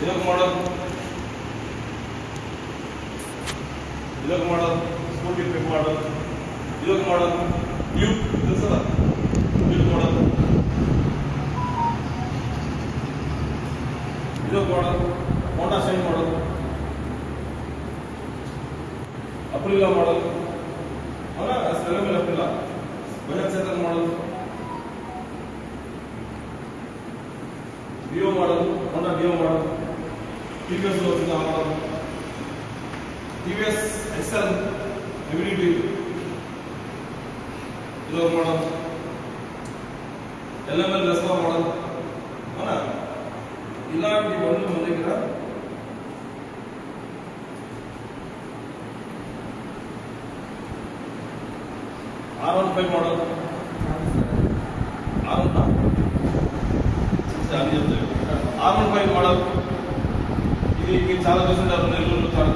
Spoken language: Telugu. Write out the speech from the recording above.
ఇదొక మోడల్, ఇదొక మోడల్ స్కూటీ పిక్ మోడల్, ఇదొక మోడల్ డ్యూక్ తెలుసు కదా, డ్యూక్ మోడల్, ఇదొక model Honda Shine model, Aprilia model, అవునా స్పెలమిల్ Aprilia, Bajaj Chetak model, Dio model, Honda Dio model, TVS లో వచ్చిన మోడల్, టీవీఎస్ ఎక్సెల్ ఎవిడిటీ, ఇదొక మోడల్, ఎల్ఎంఎల్ రెస్పా మోడల్, అవునా ఇలాంటి బండ్లు మన దగ్గర R15 మోడల్, R15 మోడల్, ఇది చాలా చూస్తుంటారు నెల్లూరు చాలా